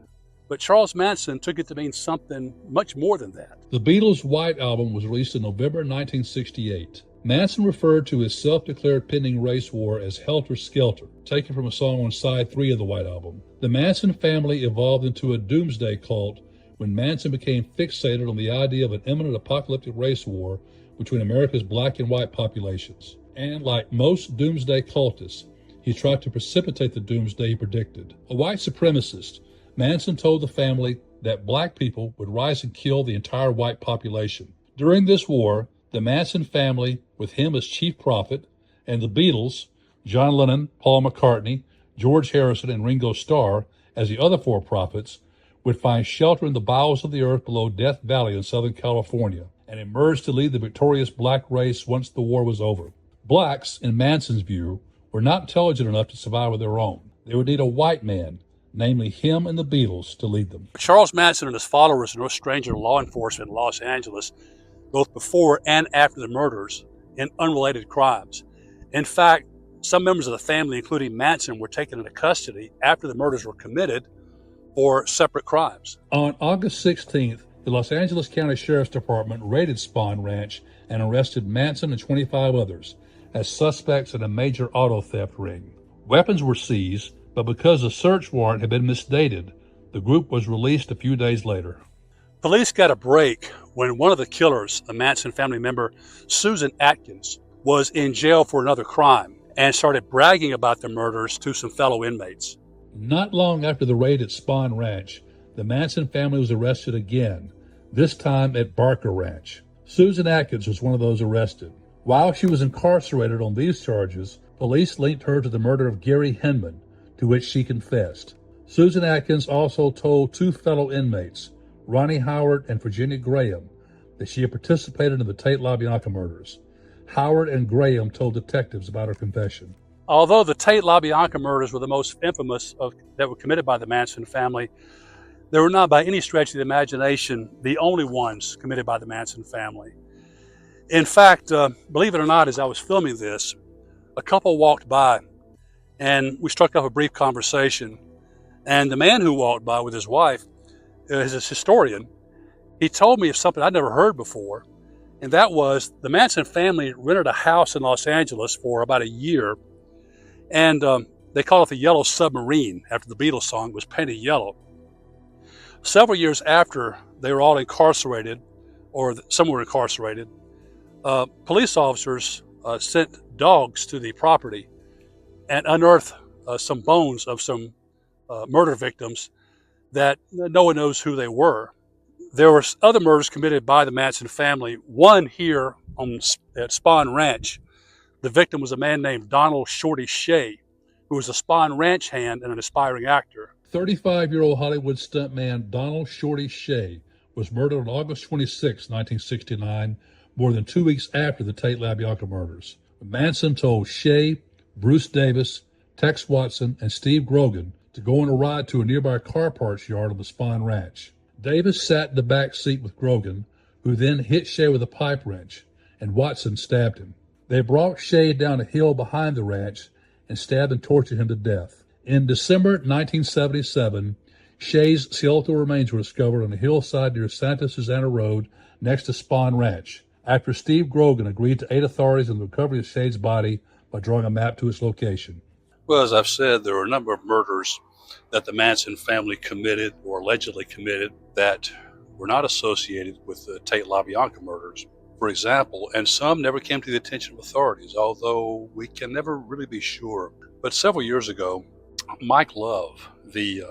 [SPEAKER 1] But Charles Manson took it to mean something much more than that.
[SPEAKER 2] The Beatles' White Album was released in November 1968. Manson referred to his self-declared pending race war as Helter Skelter, taken from a song on side 3 of the White Album. The Manson family evolved into a doomsday cult when Manson became fixated on the idea of an imminent apocalyptic race war between America's black and white populations. And like most doomsday cultists, he tried to precipitate the doomsday he predicted. A white supremacist, Manson told the family that black people would rise and kill the entire white population. During this war, the Manson family, with him as chief prophet, and the Beatles, John Lennon, Paul McCartney, George Harrison, and Ringo Starr, as the other 4 prophets, would find shelter in the bowels of the earth below Death Valley in Southern California, and emerge to lead the victorious black race once the war was over. Blacks, in Manson's view, were not intelligent enough to survive on their own. They would need a white man, namely him and the Beatles, to lead them.
[SPEAKER 1] Charles Manson and his followers are no stranger to law enforcement in Los Angeles, both before and after the murders, in unrelated crimes. In fact, Some members of the family, including Manson, were taken into custody after the murders were committed for separate crimes.
[SPEAKER 2] On August 16th, the Los Angeles County Sheriff's Department raided Spahn Ranch and arrested Manson and 25 others as suspects in a major auto theft ring. Weapons were seized, but because the search warrant had been misdated, the group was released a few days later.
[SPEAKER 1] Police got a break when one of the killers, a Manson family member, Susan Atkins, was in jail for another crime and started bragging about the murders to some fellow inmates.
[SPEAKER 2] Not long after the raid at Spahn Ranch, the Manson family was arrested again, this time at Barker Ranch. Susan Atkins was one of those arrested. While she was incarcerated on these charges, police linked her to the murder of Gary Hinman, to which she confessed. Susan Atkins also told two fellow inmates, Ronnie Howard and Virginia Graham, that she had participated in the Tate LaBianca murders. Howard and Graham told detectives about her confession.
[SPEAKER 1] Although the Tate LaBianca murders were the most infamous that were committed by the Manson family, they were not by any stretch of the imagination the only ones committed by the Manson family. In fact, believe it or not, as I was filming this, a couple walked by and we struck up a brief conversation. And the man who walked by with his wife is a historian. He told me of something I'd never heard before, and that was the Manson family rented a house in Los Angeles for about a year, and they called it the Yellow Submarine after the Beatles song was painted yellow. Several years after they were all incarcerated, or some were incarcerated, police officers sent dogs to the property and unearthed some bones of some murder victims that no one knows who they were. There were other murders committed by the Manson family. One here at Spahn Ranch. The victim was a man named Donald Shorty Shea, who was a Spahn Ranch hand and an aspiring actor.
[SPEAKER 2] 35-year-old Hollywood stuntman Donald Shorty Shea was murdered on August 26, 1969, more than 2 weeks after the Tate LaBianca murders. Manson told Shea, Bruce Davis, Tex Watson, and Steve Grogan to go on a ride to a nearby car parts yard on the Spahn Ranch. Davis sat in the back seat with Grogan, who then hit Shea with a pipe wrench, and Watson stabbed him. They brought Shea down a hill behind the ranch and stabbed and tortured him to death. In December 1977, Shea's skeletal remains were discovered on a hillside near Santa Susana Road next to Spahn Ranch, after Steve Grogan agreed to aid authorities in the recovery of Shea's body by drawing a map to its location.
[SPEAKER 1] Well, as I've said, there were a number of murders that the Manson family committed or allegedly committed that were not associated with the Tate LaBianca murders, for example, and some never came to the attention of authorities, although we can never really be sure. But several years ago, Mike Love, the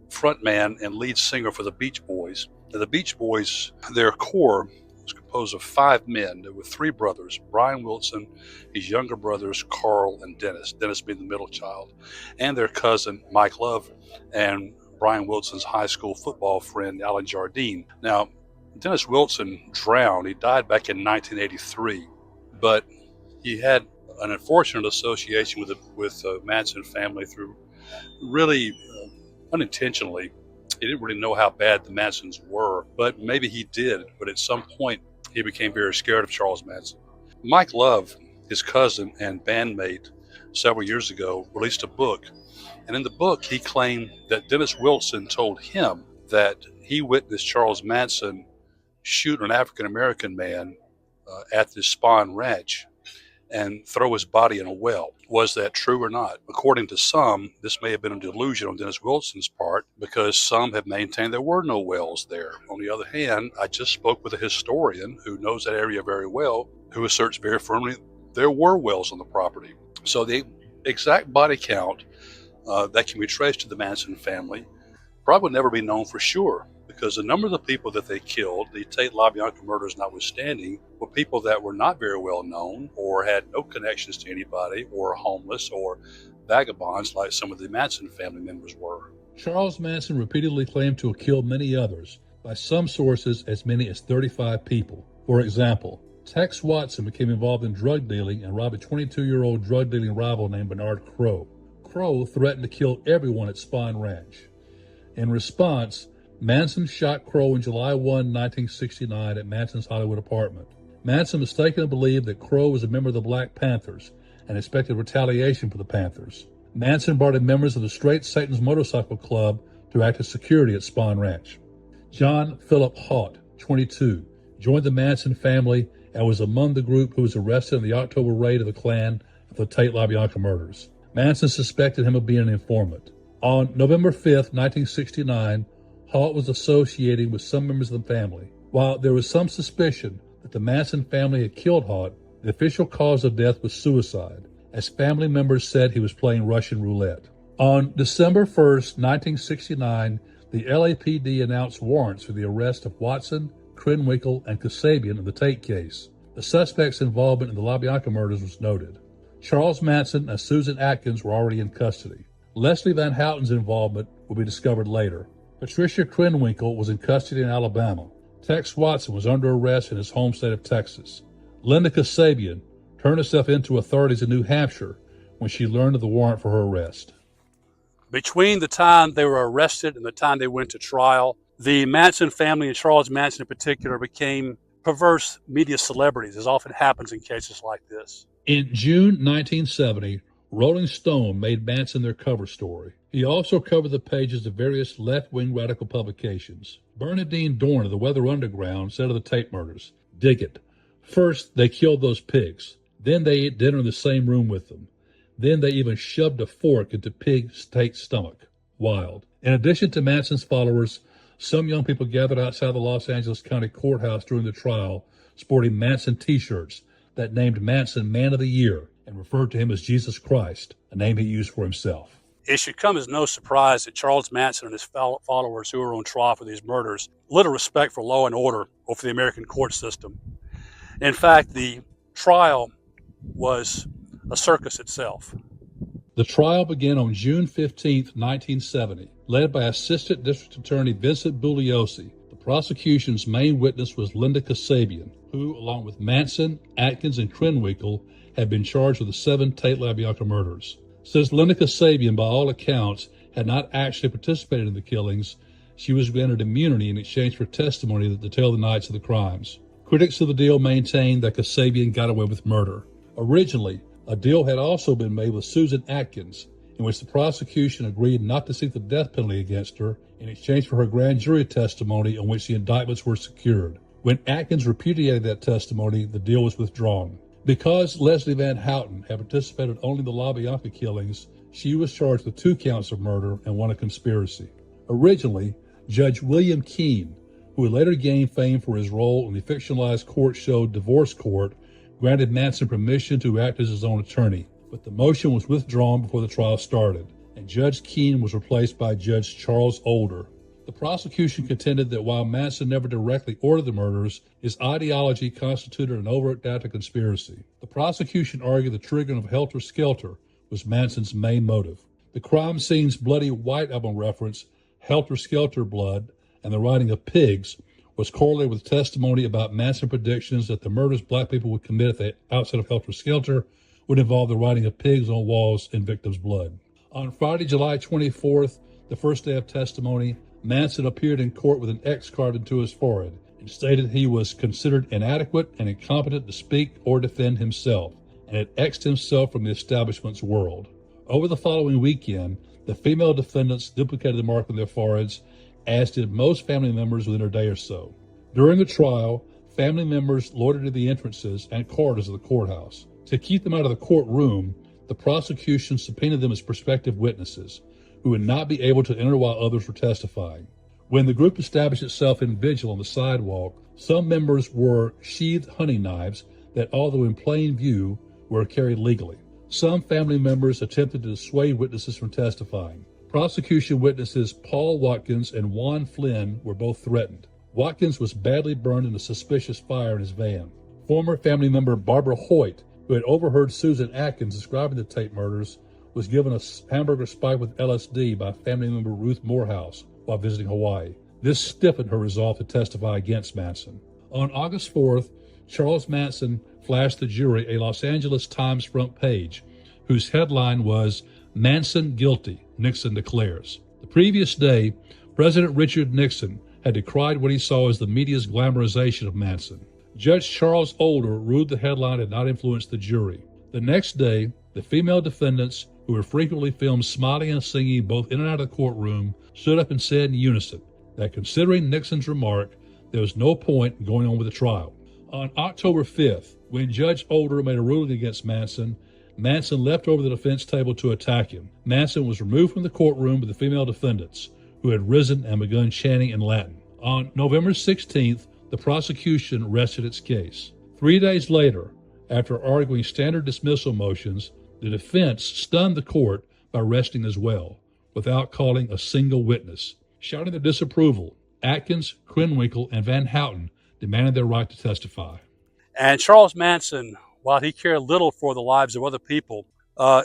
[SPEAKER 1] frontman and lead singer for the Beach Boys, the Beach Boys, their core was composed of 5 men. There were 3 brothers, Brian Wilson, his younger brothers, Carl and Dennis being the middle child, and their cousin, Mike Love, and Brian Wilson's high school football friend, Alan Jardine. Now, Dennis Wilson drowned. He died back in 1983, but he had an unfortunate association with the Manson family through really unintentionally. He didn't really know how bad the Mansons were, but maybe he did. But at some point, he became very scared of Charles Manson. Mike Love, his cousin and bandmate, several years ago, released a book. And in the book, he claimed that Dennis Wilson told him that he witnessed Charles Manson shoot an African-American man at the Spahn Ranch and throw his body in a well. Was that true or not? According to some, this may have been a delusion on Dennis Wilson's part, because some have maintained there were no wells there. On the other hand, I just spoke with a historian who knows that area very well, who asserts very firmly there were wells on the property. So the exact body count that can be traced to the Manson family probably would never be known for sure, because a number of the people that they killed, the Tate LaBianca murders notwithstanding, were people that were not very well known or had no connections to anybody, or homeless or vagabonds like some of the Manson family members were.
[SPEAKER 2] Charles Manson repeatedly claimed to have killed many others, by some sources as many as 35 people. For example, Tex Watson became involved in drug dealing and robbed a 22-year-old drug dealing rival named Bernard Crowe. Crowe threatened to kill everyone at Spahn Ranch. In response, Manson shot Crowe in July 1, 1969 at Manson's Hollywood apartment. Manson mistakenly believed that Crowe was a member of the Black Panthers and expected retaliation for the Panthers. Manson brought in members of the Straight Satan's Motorcycle Club to act as security at Spahn Ranch. John Philip Haught, 22, joined the Manson family and was among the group who was arrested in the October raid of the Klan of the Tate LaBianca murders. Manson suspected him of being an informant. On November 5, 1969, Haught was associating with some members of the family. While there was some suspicion that the Manson family had killed Haught, the official cause of death was suicide, as family members said he was playing Russian roulette. On December 1, 1969, the LAPD announced warrants for the arrest of Watson, Krenwinkel, and Kasabian in the Tate case. The suspects' involvement in the LaBianca murders was noted. Charles Manson and Susan Atkins were already in custody. Leslie Van Houten's involvement will be discovered later. Patricia Krenwinkel was in custody in Alabama. Tex Watson was under arrest in his home state of Texas. Linda Kasabian turned herself into authorities in New Hampshire when she learned of the warrant for her arrest.
[SPEAKER 1] Between the time they were arrested and the time they went to trial, the Manson family and Charles Manson in particular became perverse media celebrities, as often happens in cases like this.
[SPEAKER 2] In June 1970, Rolling Stone made Manson their cover story. He also covered the pages of various left-wing radical publications. Bernadine Dorn of the Weather Underground said of the Tate murders, "Dig it. First, they killed those pigs. Then they ate dinner in the same room with them. Then they even shoved a fork into Pig Tate's stomach. Wild." In addition to Manson's followers, some young people gathered outside the Los Angeles County Courthouse during the trial, sporting Manson t-shirts that named Manson Man of the Year and referred to him as Jesus Christ, a name he used for himself.
[SPEAKER 1] It should come as no surprise that Charles Manson and his followers who were on trial for these murders little respect for law and order or for the American court system. In fact, the trial was a circus itself.
[SPEAKER 2] The trial began on June 15, 1970, led by Assistant District Attorney Vincent Bugliosi. The prosecution's main witness was Linda Kasabian, who, along with Manson, Atkins, and Krenwinkel, had been charged with the 7 Tate LaBianca murders. Since Linda Kasabian, by all accounts, had not actually participated in the killings, she was granted immunity in exchange for testimony that detailed the nights of the crimes. Critics of the deal maintained that Kasabian got away with murder. Originally, a deal had also been made with Susan Atkins, in which the prosecution agreed not to seek the death penalty against her in exchange for her grand jury testimony on which the indictments were secured. When Atkins repudiated that testimony, the deal was withdrawn. Because Leslie Van Houten had participated only in the LaBianca killings, she was charged with 2 counts of murder and 1 of conspiracy. Originally, Judge William Keene, who would later gain fame for his role in the fictionalized court show Divorce Court, granted Manson permission to act as his own attorney, but the motion was withdrawn before the trial started, and Judge Keene was replaced by Judge Charles Older. The prosecution contended that while Manson never directly ordered the murders, his ideology constituted an overt act of conspiracy. The prosecution argued the triggering of Helter Skelter was Manson's main motive. The crime scene's bloody White Album reference, Helter Skelter Blood, and the writing of pigs was correlated with testimony about Manson predictions that the murders black people would commit at the outset of Helter Skelter would involve the writing of pigs on walls in victims' blood. On Friday, July 24th, the first day of testimony, Manson appeared in court with an X carved into his forehead and stated he was considered inadequate and incompetent to speak or defend himself, and had X'd himself from the establishment's world. Over the following weekend, the female defendants duplicated the mark on their foreheads, as did most family members within a day or so. During the trial, family members loitered at the entrances and corridors of the courthouse. To keep them out of the courtroom, the prosecution subpoenaed them as prospective witnesses, who would not be able to enter while others were testifying. When the group established itself in vigil on the sidewalk, some members wore sheathed hunting knives that, although in plain view, were carried legally. Some family members attempted to dissuade witnesses from testifying. Prosecution witnesses Paul Watkins and Juan Flynn were both threatened. Watkins was badly burned in a suspicious fire in his van. Former family member Barbara Hoyt, who had overheard Susan Atkins describing the Tate murders, was given a hamburger spiked with LSD by family member Ruth Morehouse while visiting Hawaii. This stiffened her resolve to testify against Manson. On August 4th, Charles Manson flashed the jury a Los Angeles Times front page, whose headline was, "Manson Guilty, Nixon Declares." The previous day, President Richard Nixon had decried what he saw as the media's glamorization of Manson. Judge Charles Older ruled the headline had not influenced the jury. The next day, the female defendants, who were frequently filmed smiling and singing both in and out of the courtroom, stood up and said in unison that considering Nixon's remark, there was no point in going on with the trial. On October 5th, when Judge Older made a ruling against Manson, Manson leapt over the defense table to attack him. Manson was removed from the courtroom with the female defendants, who had risen and begun chanting in Latin. On November 16th, the prosecution rested its case. 3 days later, after arguing standard dismissal motions, the defense stunned the court by resting as well, without calling a single witness. Shouting their disapproval, Atkins, Krenwinkel, and Van Houten demanded their right to testify.
[SPEAKER 1] And Charles Manson, while he cared little for the lives of other people,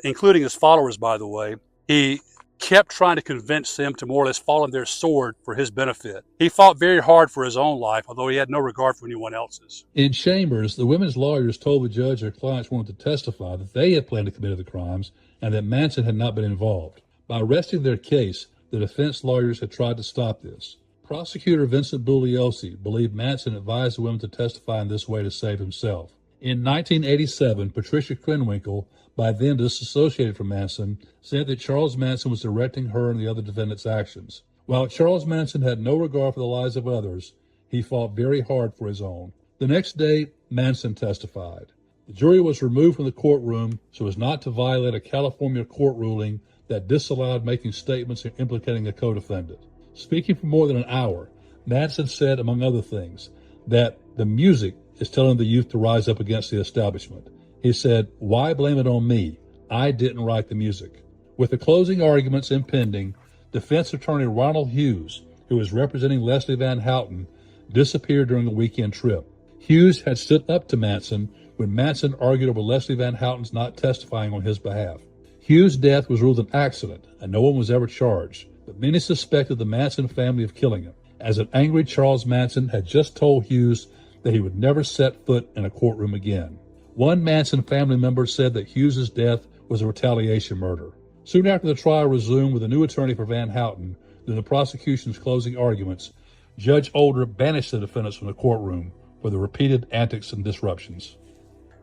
[SPEAKER 1] including his followers, by the way, he kept trying to convince them to more or less fall on their sword for his benefit. He fought very hard for his own life, although he had no regard for anyone else's.
[SPEAKER 2] In chambers, the women's lawyers told the judge their clients wanted to testify that they had planned to commit the crimes and that Manson had not been involved. By resting their case, the defense lawyers had tried to stop this. Prosecutor Vincent Bugliosi believed Manson advised the women to testify in this way to save himself. In 1987, Patricia Krenwinkel, by then disassociated from Manson, said that Charles Manson was directing her and the other defendants' actions. While Charles Manson had no regard for the lives of others, he fought very hard for his own. The next day, Manson testified. The jury was removed from the courtroom so as not to violate a California court ruling that disallowed making statements implicating a co-defendant. Speaking for more than an hour, Manson said, among other things, that the music is telling the youth to rise up against the establishment. He said, "Why blame it on me? I didn't write the music." With the closing arguments impending, defense attorney Ronald Hughes, who was representing Leslie Van Houten, disappeared during the weekend trip. Hughes had stood up to Manson when Manson argued over Leslie Van Houten's not testifying on his behalf. Hughes' death was ruled an accident, and no one was ever charged, but many suspected the Manson family of killing him, as an angry Charles Manson had just told Hughes that he would never set foot in a courtroom again. One Manson family member said that Hughes' death was a retaliation murder. Soon after the trial resumed with a new attorney for Van Houten, during the prosecution's closing arguments, Judge Older banished the defendants from the courtroom for the repeated antics and disruptions.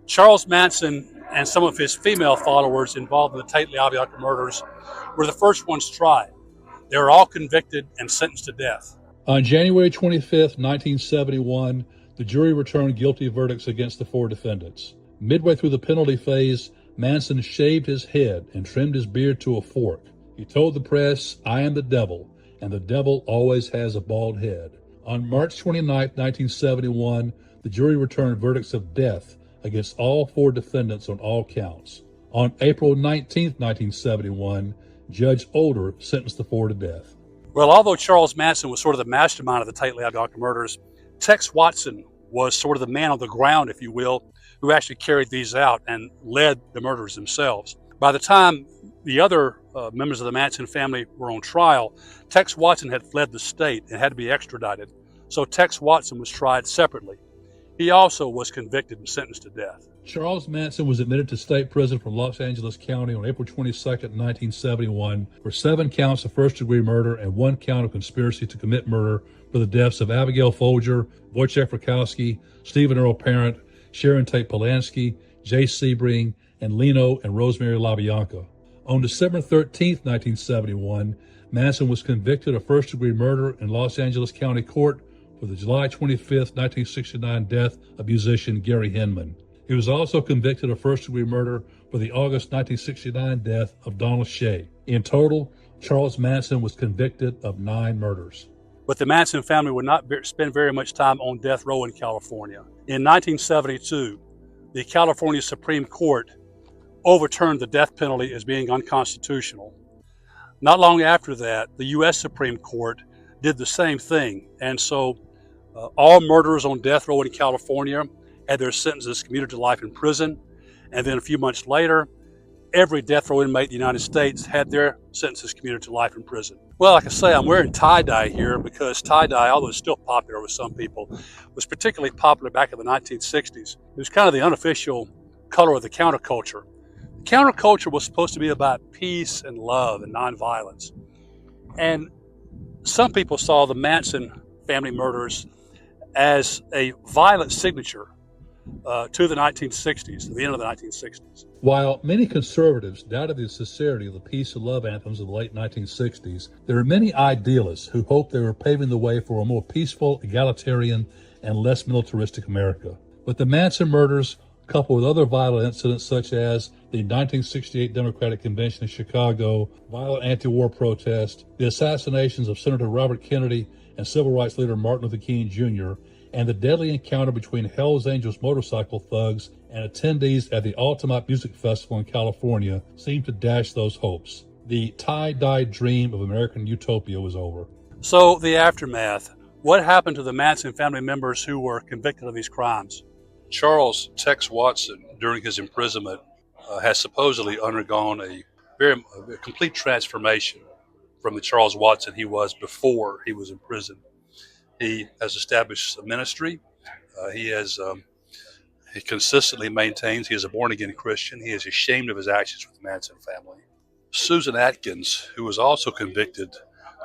[SPEAKER 1] Charles Manson and some of his female followers involved in the Tate Labiaka murders were the first ones tried. They were all convicted and sentenced to death.
[SPEAKER 2] On January 25, 1971, the jury returned guilty verdicts against the 4 defendants. Midway through the penalty phase, Manson shaved his head and trimmed his beard to a fork. He told the press, "I am the devil, and the devil always has a bald head." On March 29, 1971, the jury returned verdicts of death against all 4 defendants on all counts. On April 19, 1971, Judge Older sentenced the 4 to death.
[SPEAKER 1] Well, although Charles Manson was sort of the mastermind of the Tate Labiaka murders, Tex Watson was sort of the man on the ground, if you will, who actually carried these out and led the murders themselves. By the time the other members of the Manson family were on trial, Tex Watson had fled the state and had to be extradited, so Tex Watson was tried separately. He also was convicted and sentenced to death.
[SPEAKER 2] Charles Manson was admitted to state prison from Los Angeles County on April 22, 1971, for 7 counts of first-degree murder and 1 count of conspiracy to commit murder for the deaths of Abigail Folger, Wojciech Rakowski, Stephen Earl Parent, Sharon Tate Polanski, Jay Sebring, and Lino and Rosemary LaBianca. On December 13, 1971, Manson was convicted of first-degree murder in Los Angeles County Court for the July 25, 1969 death of musician Gary Hinman. He was also convicted of first-degree murder for the August 1969 death of Donald Shea. In total, Charles Manson was convicted of 9 murders.
[SPEAKER 1] But the Manson family would not spend very much time on death row in California. In 1972, the California Supreme Court overturned the death penalty as being unconstitutional. Not long after that, the U.S. Supreme Court did the same thing, and so all murderers on death row in California had their sentences commuted to life in prison, and then a few months later, every death row inmate in the United States had their sentences commuted to life in prison. Well, like I say, I'm wearing tie-dye here because tie-dye, although it's still popular with some people, was particularly popular back in the 1960s. It was kind of the unofficial color of the counterculture. The counterculture was supposed to be about peace and love and nonviolence. And some people saw the Manson family murders as a violent signature to the 1960s, to the end of the 1960s.
[SPEAKER 2] While many conservatives doubted the sincerity of the peace and love anthems of the late 1960s, there are many idealists who hoped they were paving the way for a more peaceful, egalitarian, and less militaristic America. But the Manson murders, coupled with other violent incidents such as the 1968 Democratic Convention in Chicago, violent anti-war protests, the assassinations of Senator Robert Kennedy and civil rights leader Martin Luther King Jr., and the deadly encounter between Hells Angels motorcycle thugs and attendees at the Altamont Music Festival in California seemed to dash those hopes. The tie-dyed dream of American utopia was over.
[SPEAKER 1] So the aftermath. What happened to the Manson family members who were convicted of these crimes?
[SPEAKER 3] Charles Tex Watson, during his imprisonment, has supposedly undergone a complete transformation from the Charles Watson he was before he was in prison. He has established a ministry. He consistently maintains he is a born-again Christian. He is ashamed of his actions with the Manson family. Susan Atkins, who was also convicted,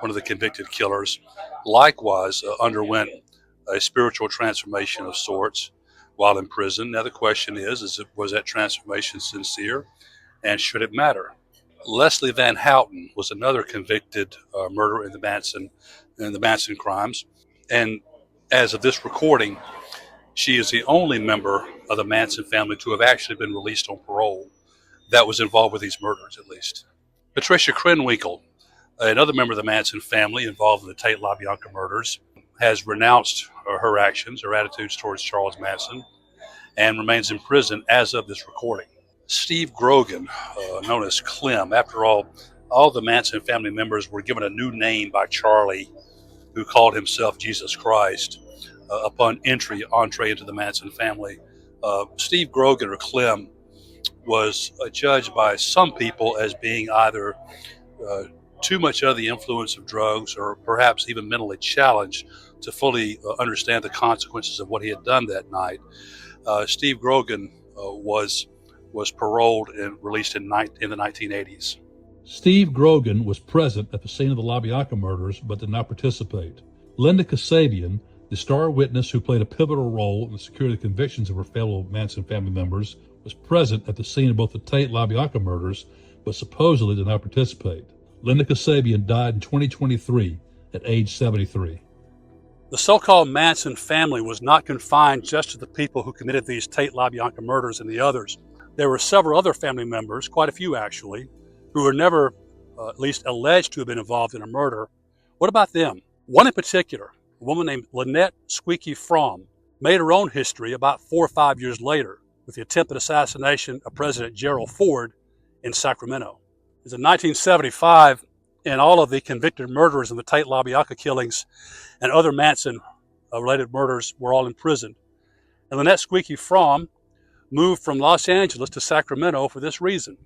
[SPEAKER 3] one of the convicted killers, likewise underwent a spiritual transformation of sorts while in prison. Now the question is was that transformation sincere, and should it matter? Leslie Van Houten was another convicted murderer in the Manson crimes, and as of this recording, she is the only member of the Manson family to have actually been released on parole that was involved with these murders, at least. Patricia Krenwinkel, another member of the Manson family involved in the Tate LaBianca murders, has renounced her actions, her attitudes towards Charles Manson, and remains in prison as of this recording. Steve Grogan, known as Clem, after all the Manson family members were given a new name by Charlie, who called himself Jesus Christ, upon entree into the Manson family. Steve Grogan, or Clem, was judged by some people as being either too much under the influence of drugs or perhaps even mentally challenged to fully understand the consequences of what he had done that night. Steve Grogan was paroled and released in the 1980s.
[SPEAKER 2] Steve Grogan was present at the scene of the LaBianca murders but did not participate. Linda Kasabian, the star witness who played a pivotal role in the security convictions of her fellow Manson family members, was present at the scene of both the Tate LaBianca murders but supposedly did not participate. Linda Kasabian died in 2023 at age 73.
[SPEAKER 1] The so-called Manson family was not confined just to the people who committed these Tate LaBianca murders and the others. There were several other family members, quite a few actually, who were never at least alleged to have been involved in a murder. What about them? One in particular, a woman named Lynette Squeaky Fromm, made her own history about 4 or 5 years later with the attempted assassination of President Gerald Ford in Sacramento. It was in 1975, and all of the convicted murderers in the Tate LaBianca killings and other Manson-related murders were all imprisoned. And Lynette Squeaky Fromm moved from Los Angeles to Sacramento for this reason,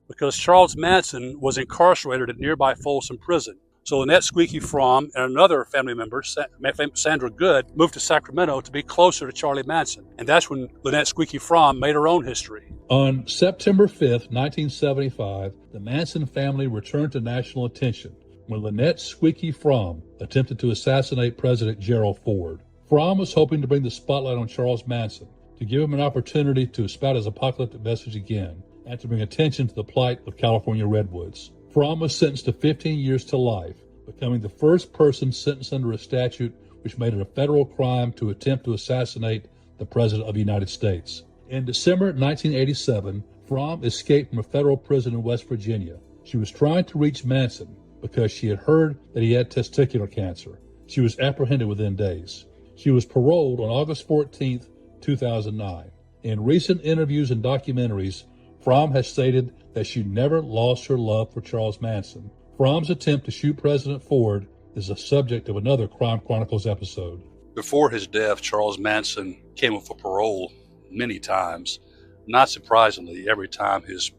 [SPEAKER 1] because Charles Manson was incarcerated at nearby Folsom Prison. So Lynette Squeaky Fromm and another family member, Sandra Good, moved to Sacramento to be closer to Charlie Manson. And that's when Lynette Squeaky Fromm made her own history.
[SPEAKER 2] On September 5th, 1975, the Manson family returned to national attention when Lynette Squeaky Fromm attempted to assassinate President Gerald Ford. Fromm was hoping to bring the spotlight on Charles Manson, to give him an opportunity to spout his apocalyptic message again, and to bring attention to the plight of California redwoods. Fromm was sentenced to 15 years to life, becoming the first person sentenced under a statute which made it a federal crime to attempt to assassinate the President of the United States. In December 1987, Fromm escaped from a federal prison in West Virginia. She was trying to reach Manson because she had heard that he had testicular cancer. She was apprehended within days. She was paroled on August 14, 2009. In recent interviews and documentaries, Fromm has stated that she never lost her love for Charles Manson. Fromm's attempt to shoot President Ford is the subject of another Crime Chronicles episode.
[SPEAKER 3] Before his death, Charles Manson came up for parole many times. Not surprisingly, every time his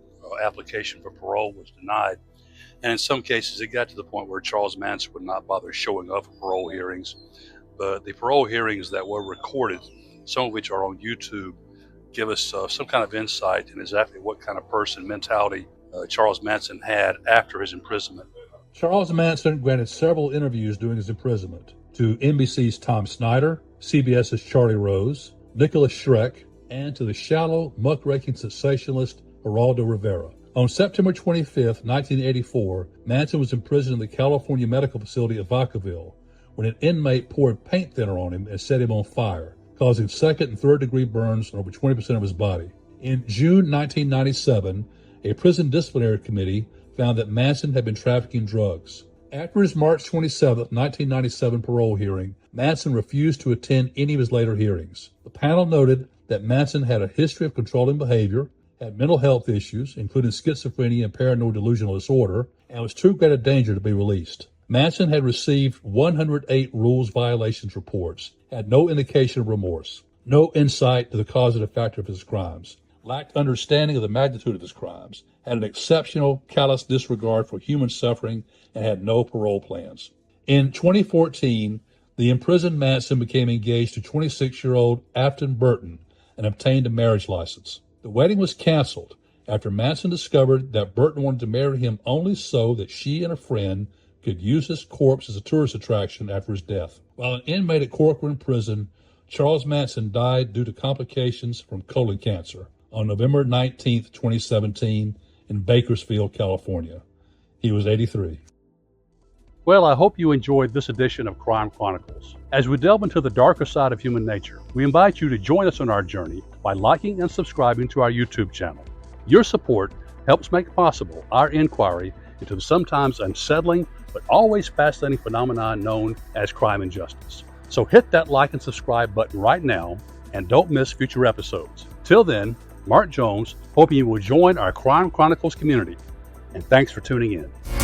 [SPEAKER 3] application for parole was denied. And in some cases, it got to the point where Charles Manson would not bother showing up for parole hearings. But the parole hearings that were recorded, some of which are on YouTube, give us some kind of insight in exactly what kind of person mentality Charles Manson had after his imprisonment.
[SPEAKER 2] Charles Manson granted several interviews during his imprisonment to NBC's Tom Snyder, CBS's Charlie Rose, Nicholas Schreck, and to the shallow, muckraking sensationalist Geraldo Rivera. On September 25, 1984, Manson was imprisoned in the California medical facility at Vacaville when an inmate poured paint thinner on him and set him on fire, causing second and third degree burns on over 20% of his body. In June 1997, a prison disciplinary committee found that Manson had been trafficking drugs. After his March 27, 1997 parole hearing, Manson refused to attend any of his later hearings. The panel noted that Manson had a history of controlling behavior, had mental health issues, including schizophrenia and paranoid delusional disorder, and was too great a danger to be released. Manson had received 108 rules violations reports, had no indication of remorse, no insight to the causative factor of his crimes, lacked understanding of the magnitude of his crimes, had an exceptional callous disregard for human suffering, and had no parole plans. In 2014, the imprisoned Manson became engaged to 26-year-old Afton Burton and obtained a marriage license. The wedding was canceled after Manson discovered that Burton wanted to marry him only so that she and a friend could use his corpse as a tourist attraction after his death. While an inmate at Corcoran Prison, Charles Manson died due to complications from colon cancer on November 19, 2017, in Bakersfield, California. He was 83.
[SPEAKER 1] Well, I hope you enjoyed this edition of Crime Chronicles. As we delve into the darker side of human nature, we invite you to join us on our journey by liking and subscribing to our YouTube channel. Your support helps make possible our inquiry into the sometimes unsettling but always fascinating phenomenon known as crime and justice. So hit that like and subscribe button right now and don't miss future episodes. Till then, Mark Jones, hoping you will join our Crime Chronicles community. And thanks for tuning in.